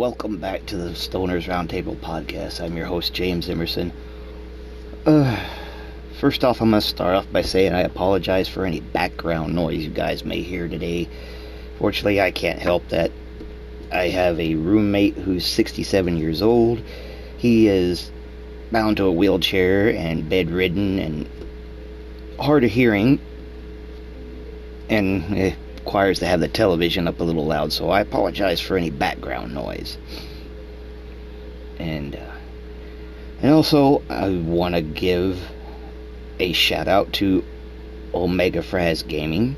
welcome back to the Stoners Roundtable podcast. I'm your host, James Emerson. First off, I'm going to start off by saying I apologize for any background noise you guys may hear today. Fortunately, I can't help that. I have a roommate who's 67 years old. He is bound to a wheelchair and bedridden and hard of hearing, and requires to have the television up a little loud, so I apologize for any background noise. And also, I want to give a shout out to Omega Fraz Gaming.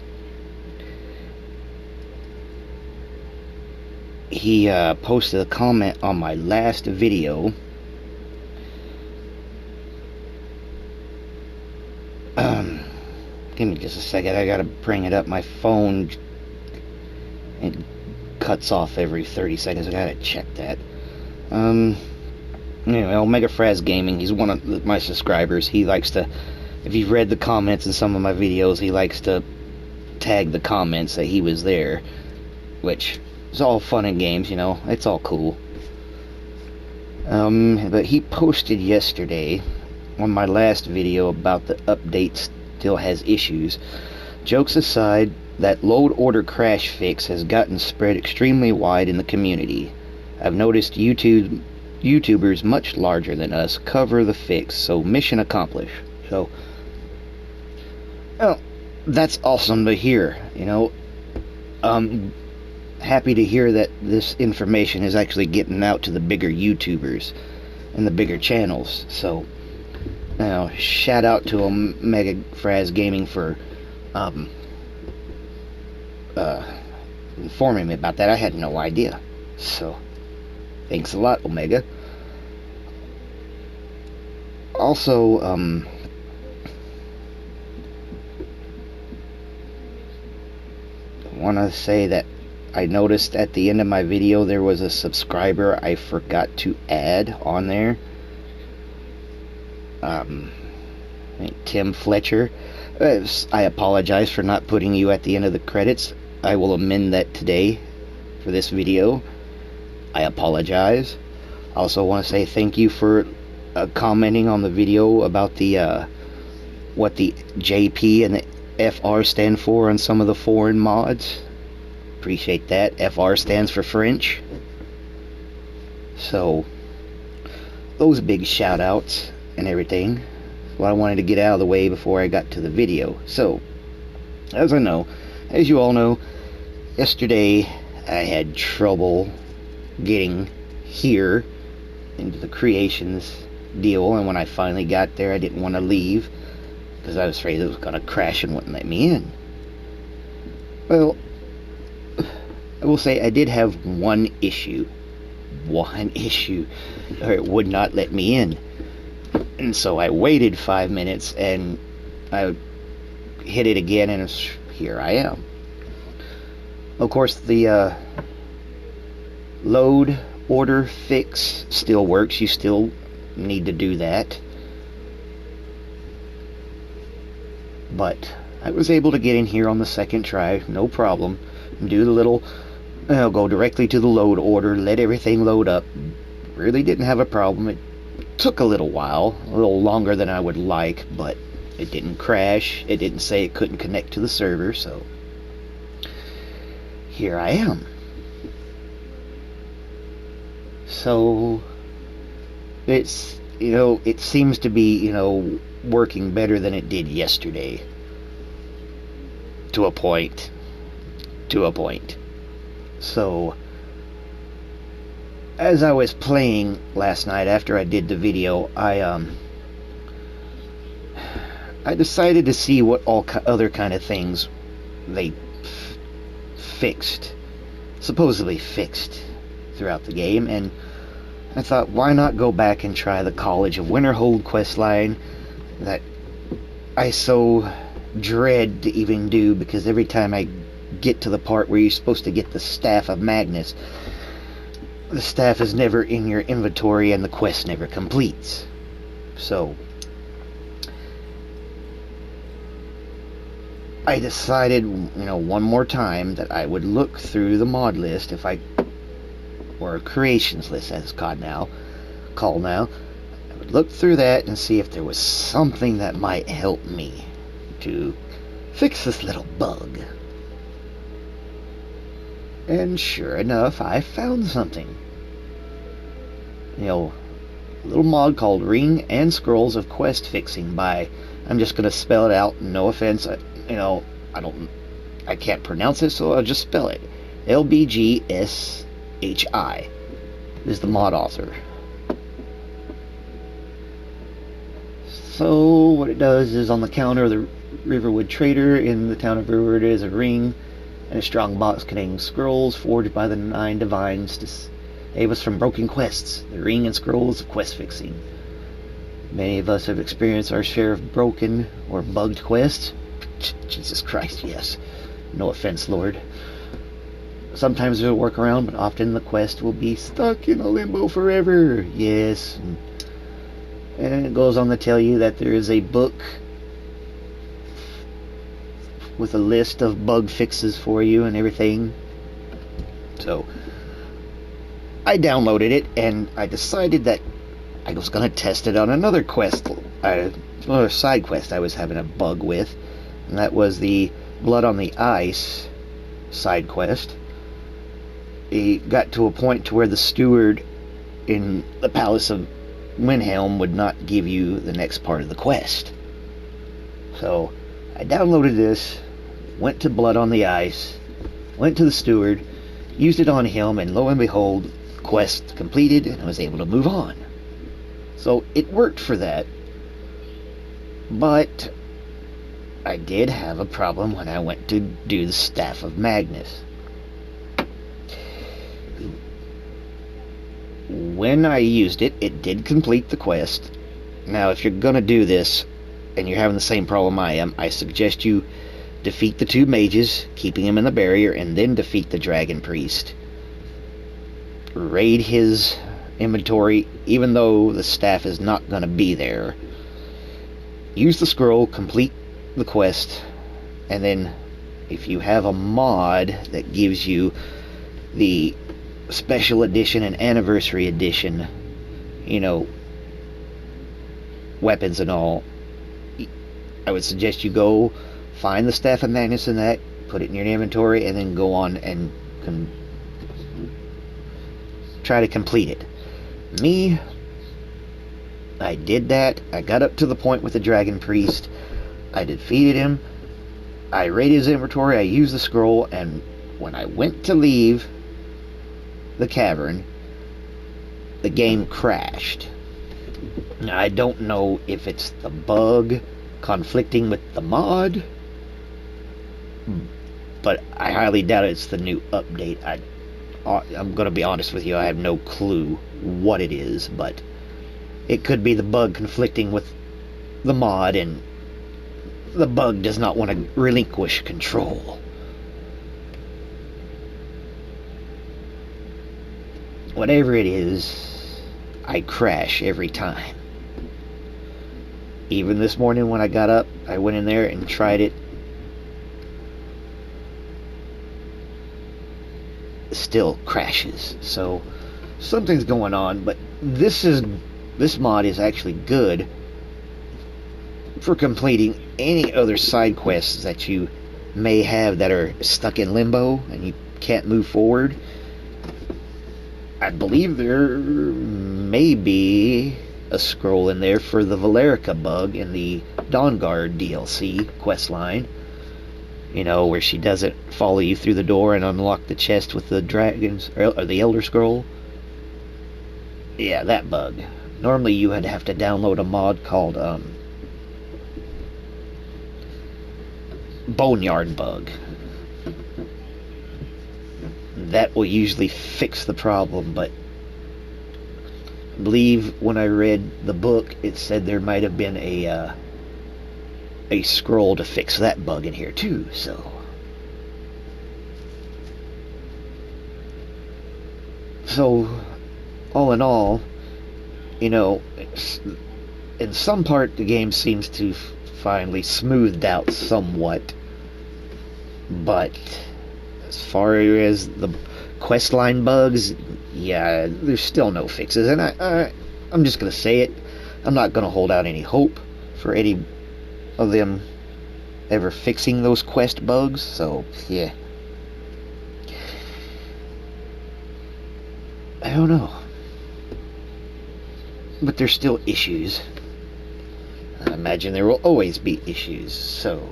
He posted a comment on my last video. Give me just a second, I gotta bring it up. My phone, it cuts off every 30 seconds. I gotta check that. Anyway, Omega Fraz Gaming, he's one of my subscribers. He likes to, if you've read the comments in some of my videos, he likes to tag the comments that he was there, which is all fun and games, it's all cool. But he posted yesterday on my last video about the update still has issues. Jokes aside, that load order crash fix has gotten spread extremely wide in the community. I've noticed YouTubers much larger than us cover the fix, so mission accomplished. So, that's awesome to hear, happy to hear that this information is actually getting out to the bigger YouTubers and the bigger channels. So, shout out to Omega Fraz Gaming for informing me about that. I had no idea. So, thanks a lot, Omega. Also, I want to say that I noticed at the end of my video there was a subscriber I forgot to add on there. Tim Fletcher. I apologize for not putting you at the end of the credits. I will amend that today for this video. I apologize. I also want to say thank you for commenting on the video about the what the JP and the FR stand for on some of the foreign mods. Appreciate that. FR stands for French. So, those big shout outs and everything. What I wanted to get out of the way before I got to the video. So, as you all know, yesterday I had trouble getting here into the creations deal, and when I finally got there I didn't want to leave because I was afraid it was going to crash and wouldn't let me in. Well, I will say I did have one issue, or it would not let me in. And so I waited 5 minutes and I hit it again, and here I am. Of course, the load order fix still works. You still need to do that. But I was able to get in here on the second try, no problem. Do the little, go directly to the load order, let everything load up. Really didn't have a problem. It took a little while, a little longer than I would like, but it didn't crash. It didn't say it couldn't connect to the server, so here I am. So it's, it seems to be, working better than it did yesterday. To a point. So, as I was playing last night after I did the video, I decided to see what all other kind of things they supposedly fixed throughout the game, and I thought, why not go back and try the College of Winterhold questline that I so dread to even do, because every time I get to the part where you're supposed to get the Staff of Magnus, the staff is never in your inventory and the quest never completes. So I decided, one more time that I would look through the mod list or creations list as it's called now. I would look through that and see if there was something that might help me to fix this little bug. And sure enough, I found something. You know, a little mod called Ring and Scrolls of Quest Fixing by, I'm just going to spell it out, no offense, I can't pronounce it, so I'll just spell it. LBGSHI is the mod author. So what it does is, on the counter of the Riverwood Trader in the town of Riverwood is a ring and a strong box containing scrolls forged by the 9 divines to save us from broken quests. The Ring and Scrolls of Quest Fixing. Many of us have experienced our share of broken or bugged quests. Jesus Christ, yes. No offense, Lord. Sometimes there's a workaround, but often the quest will be stuck in a limbo forever. Yes. And it goes on to tell you that there is a book with a list of bug fixes for you and everything. So I downloaded it, and I decided that I was going to test it on another quest, another side quest I was having a bug with, and that was the Blood on the Ice side quest. It got to a point to where the steward in the Palace of Windhelm would not give you the next part of the quest. So I downloaded this, went to Blood on the Ice, went to the steward, used it on him, and lo and behold, quest completed, and I was able to move on. So it worked for that, but I did have a problem when I went to do the Staff of Magnus. When I used it, it did complete the quest. Now, if you're gonna do this and you're having the same problem I am, I suggest you defeat the 2 mages, keeping him in the barrier, and then defeat the dragon priest. Raid his inventory, even though the staff is not going to be there. Use the scroll, complete the quest, and then if you have a mod that gives you the special edition and anniversary edition, you know, weapons and all, I would suggest you go find the Staff of Magnus in that, put it in your inventory, and then go on and try to complete it. Me, I did that. I got up to the point with the dragon priest. I defeated him. I raided his inventory. I used the scroll, and when I went to leave the cavern, the game crashed. Now, I don't know if it's the bug conflicting with the mod, but I highly doubt it's the new update. I'm going to be honest with you, I have no clue what it is, but it could be the bug conflicting with the mod, and the bug does not want to relinquish control. Whatever it is, I crash every time. Even this morning when I got up, I went in there and tried it. Still crashes. So something's going on, but this mod is actually good for completing any other side quests that you may have that are stuck in limbo and you can't move forward. I believe there may be a scroll in there for the Valerica bug in the Dawnguard DLC quest line. You know, where she doesn't follow you through the door and unlock the chest with the dragons, or the Elder Scroll. Yeah, that bug. Normally you would have to download a mod called Boneyard Bug. That will usually fix the problem, but I believe when I read the book, it said there might have been a scroll to fix that bug in here too, so all in all, you know, in some part the game seems to finally smoothed out somewhat, but as far as the questline bugs, yeah, there's still no fixes, and I'm just gonna say it. I'm not gonna hold out any hope for any of them ever fixing those quest bugs. So yeah, I don't know, but there's still issues. I imagine there will always be issues. So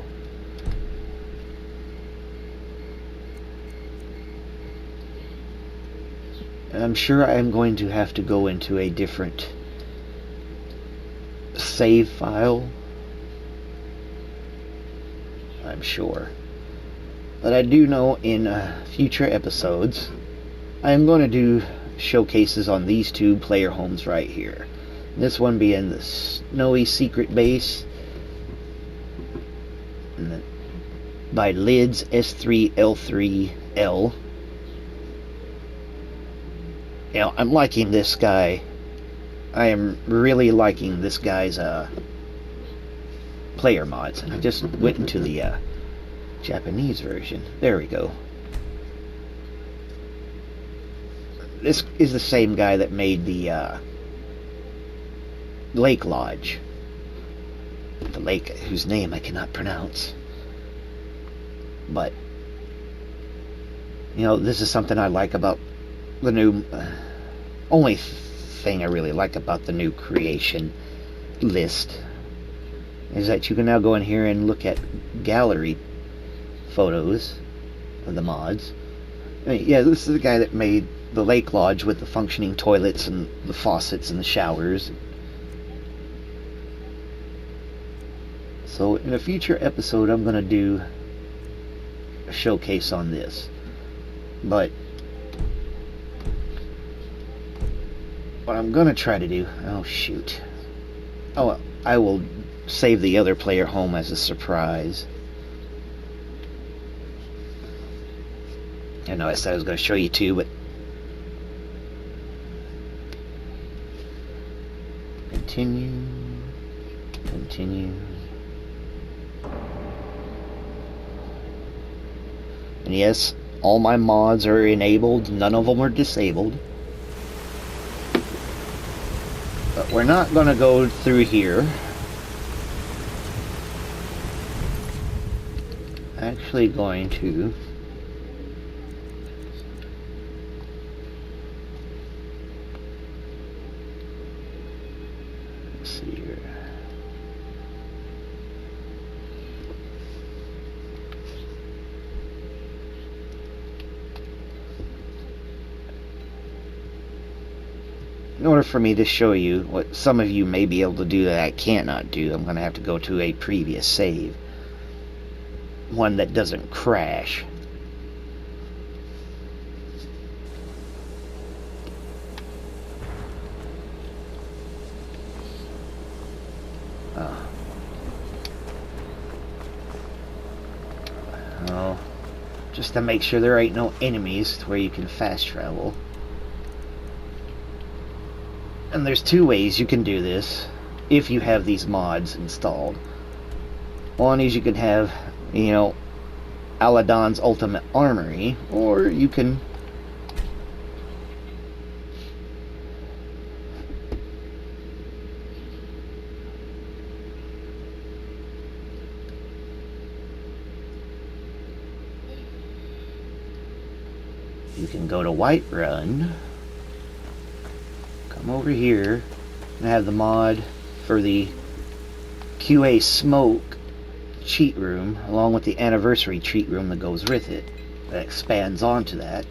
I'm sure I'm going to have to go into a different save file. I'm sure. But I do know in future episodes, I'm going to do showcases on these two player homes right here. This one being the Snowy Secret Base by Lids S3L3L. You know, I'm liking this guy. I am really liking this guy's player mods. I just went into the Japanese version. There we go. This is the same guy that made the Lake Lodge. The lake whose name I cannot pronounce. But, you know, this is something I like about the new... only thing I really like about the new creation list is that you can now go in here and look at gallery photos of the mods. I mean, yeah, this is the guy that made the Lake Lodge with the functioning toilets and the faucets and the showers. So in a future episode I'm going to do a showcase on this. But what I'm going to try to do... oh shoot. Oh, I will save the other player home as a surprise. I know I said I was going to show you two, but... continue. Continue. And yes, all my mods are enabled. None of them are disabled. But we're not going to go through here. Actually going to... let's see here. In order for me to show you what some of you may be able to do that I cannot do, I'm going to have to go to a previous save. One that doesn't crash. Oh, just to make sure there ain't no enemies to where you can fast travel. And there's two ways you can do this if you have these mods installed. One is you can have, you know, Aladon's Ultimate Armory, or you can go to Whiterun, come over here, and have the mod for the QA Smoke cheat room, along with the anniversary cheat room that goes with it, that expands onto that.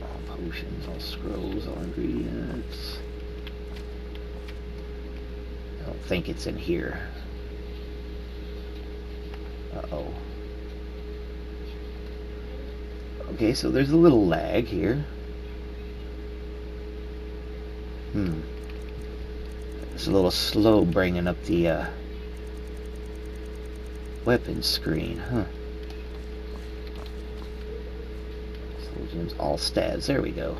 All potions, all scrolls, all ingredients. I don't think it's in here. Uh-oh. Okay, so there's a little lag here. It's a little slow bringing up the weapon screen, huh? Soul gems, all stats. There we go.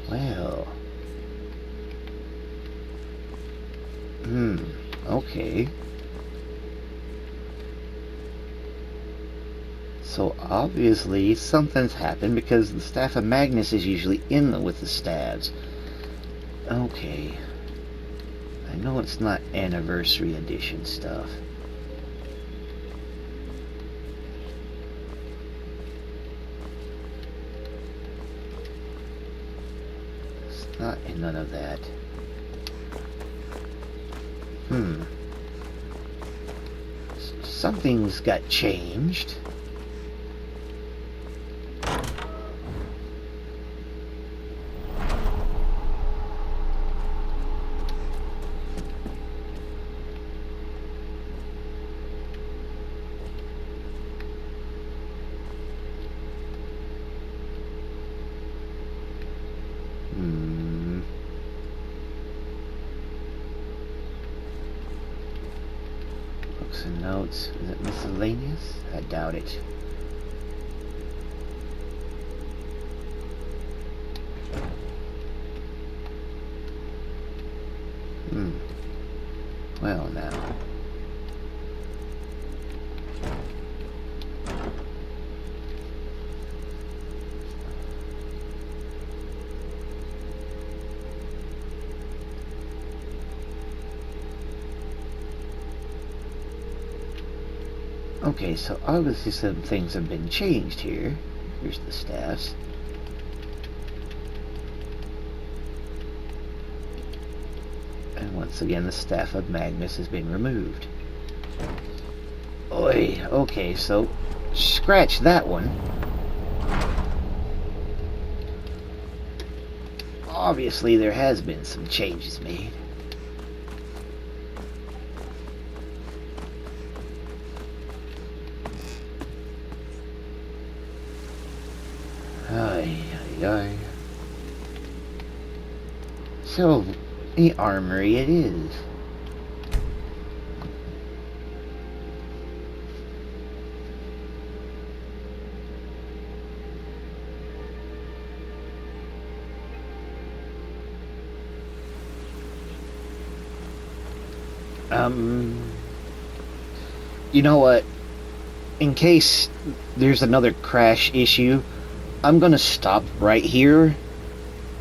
Well. Okay. So obviously something's happened because the staff of Magnus is usually with the staves. Okay. I know it's not anniversary edition stuff. It's not in none of that. Something's got changed. Books and notes. Is it miscellaneous? I doubt it. Well, now. Okay, so obviously some things have been changed here. Here's the staffs. And once again, the staff of Magnus has been removed. Oi, okay, so scratch that one. Obviously, there has been some changes made. So, the armory it is. You know what? In case there's another crash issue, I'm gonna stop right here,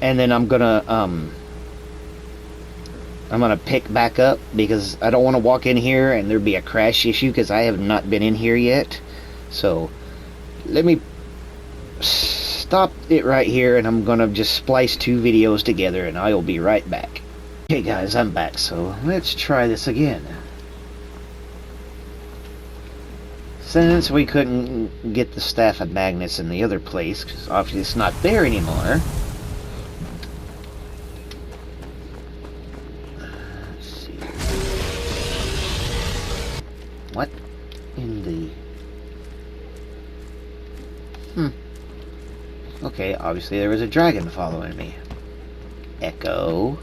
and then I'm gonna pick back up, because I don't want to walk in here and there be a crash issue, because I have not been in here yet. So let me stop it right here, and I'm gonna just splice two videos together, and I'll be right back. Okay guys, I'm back, so let's try this again. Since we couldn't get the staff of Magnus in the other place, because obviously it's not there anymore. Let's see. What in the... Okay, obviously there was a dragon following me. Echo.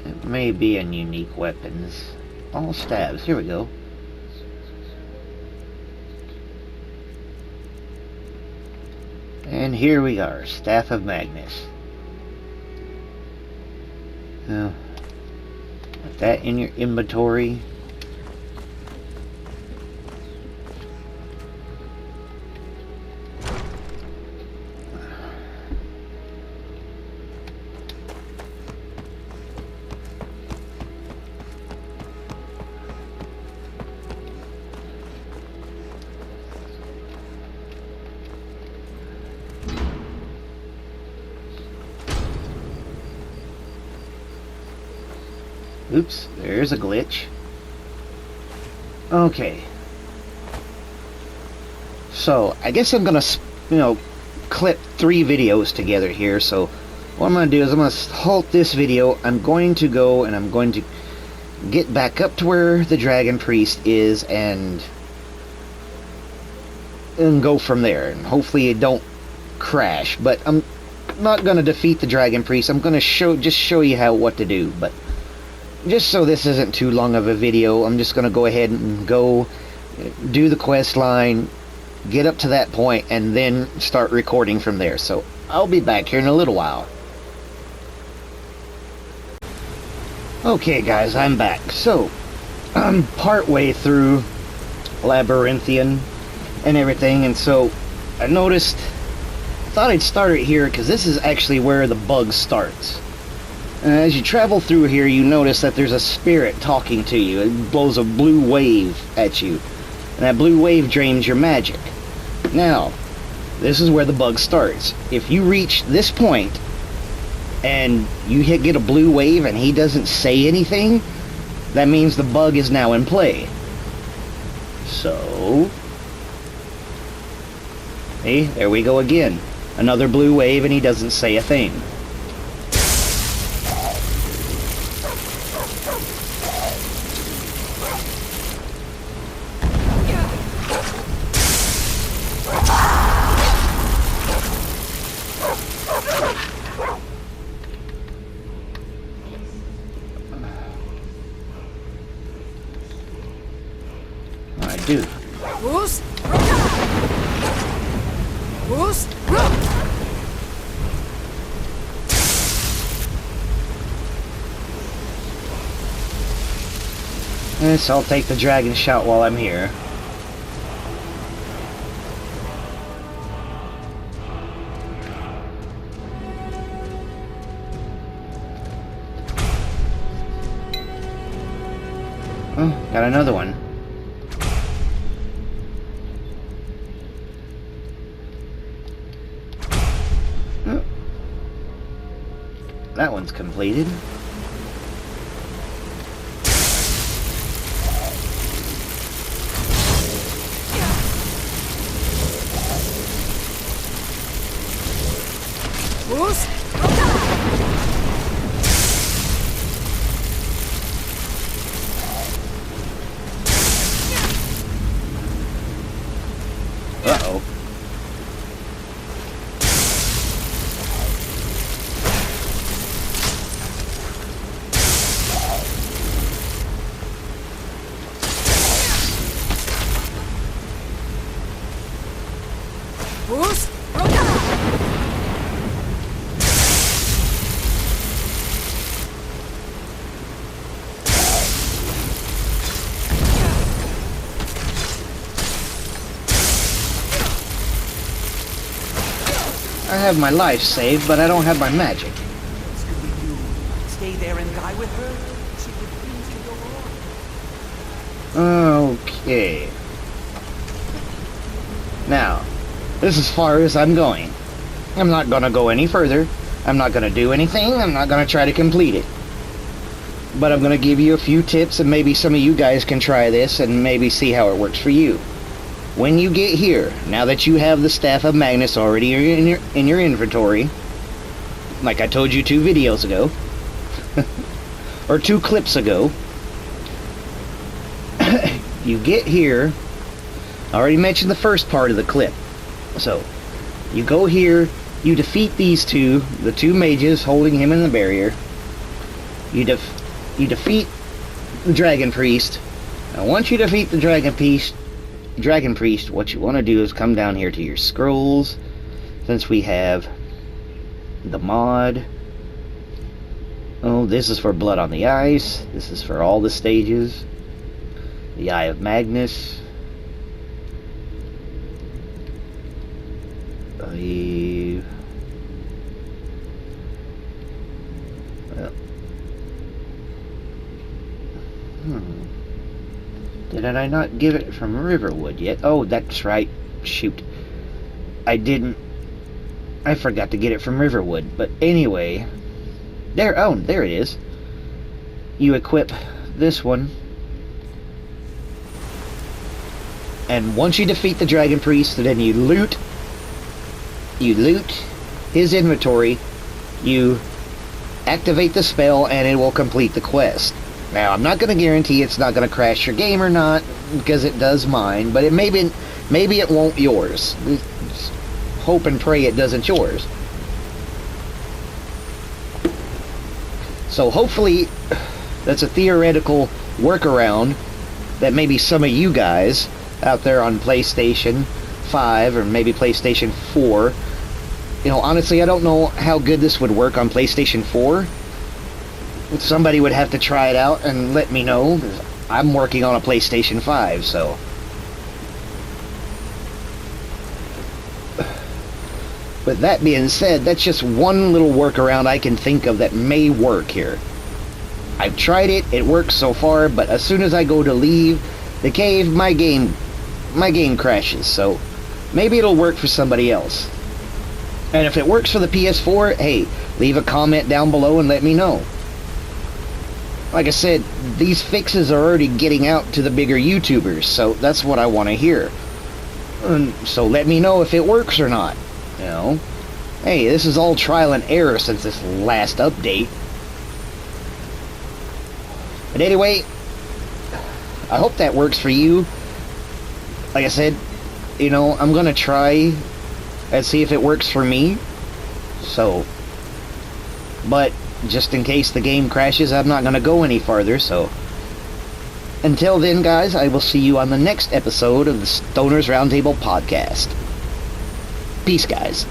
It may be in unique weapons. All stabs. Here we go. And here we are, Staff of Magnus. Now, put that in your inventory. Oops, there's a glitch. Okay. So, I guess I'm gonna, clip 3 videos together here, so what I'm going to do is I'm going to halt this video. I'm going to go and I'm going to get back up to where the Dragon Priest is and go from there, and hopefully it don't crash. But I'm not going to defeat the Dragon Priest. I'm going to show you what to do. But just so this isn't too long of a video, I'm just going to go ahead and go do the quest line, get up to that point, and then start recording from there. So I'll be back here in a little while. Okay guys, I'm back. So I'm partway through Labyrinthian and everything, and so I thought I'd start it here because this is actually where the bug starts. As you travel through here, you notice that there's a spirit talking to you. It blows a blue wave at you, and that blue wave drains your magic. Now, this is where the bug starts. If you reach this point and you get a blue wave and he doesn't say anything, that means the bug is now in play. So, hey, there we go again. Another blue wave and he doesn't say a thing. Do. Yes, I'll take the dragon shout while I'm here. Oh, got another one. That one's completed. Uh-oh. I have my life saved, but I don't have my magic. Stay there and die with her? She refused to go on. Okay. Now, this is as far as I'm going. I'm not gonna go any further. I'm not gonna do anything. I'm not gonna try to complete it. But I'm gonna give you a few tips, and maybe some of you guys can try this and maybe see how it works for you. When you get here, now that you have the Staff of Magnus already in your inventory, like I told you 2 videos ago, or 2 clips ago, you get here. I already mentioned the first part of the clip. So, you go here, you defeat these the two mages holding him in the barrier. You defeat the Dragon Priest. Now, once you defeat the Dragon Priest, what you want to do is come down here to your scrolls, since we have the mod. Oh, this is for Blood on the Ice. This is for all the stages. The Eye of Magnus. Did I not give it from Riverwood yet? Oh, that's right. Shoot. I forgot to get it from Riverwood. But anyway. There it is. You equip this one. And once you defeat the Dragon Priest, then you loot you loot his inventory, you activate the spell, and it will complete the quest. Now, I'm not going to guarantee it's not going to crash your game or not, because it does mine, but maybe it won't yours. Just hope and pray it doesn't yours. So hopefully, that's a theoretical workaround that maybe some of you guys out there on PlayStation 5 or maybe PlayStation 4, you know, honestly, I don't know how good this would work on PlayStation 4. Somebody would have to try it out and let me know. I'm working on a PlayStation 5, so. With that being said, that's just one little workaround I can think of that may work here. I've tried it, it works so far, but as soon as I go to leave the cave, my game crashes, so maybe it'll work for somebody else. And if it works for the PS4, hey, leave a comment down below and let me know. Like I said, these fixes are already getting out to the bigger YouTubers, so that's what I want to hear. So let me know if it works or not. You know, hey, this is all trial and error since this last update. But anyway, I hope that works for you. Like I said, you know, I'm gonna try and see if it works for me. So, but just in case the game crashes, I'm not gonna go any farther, so. Until then, guys, I will see you on the next episode of the Stoners Roundtable podcast. Peace, guys.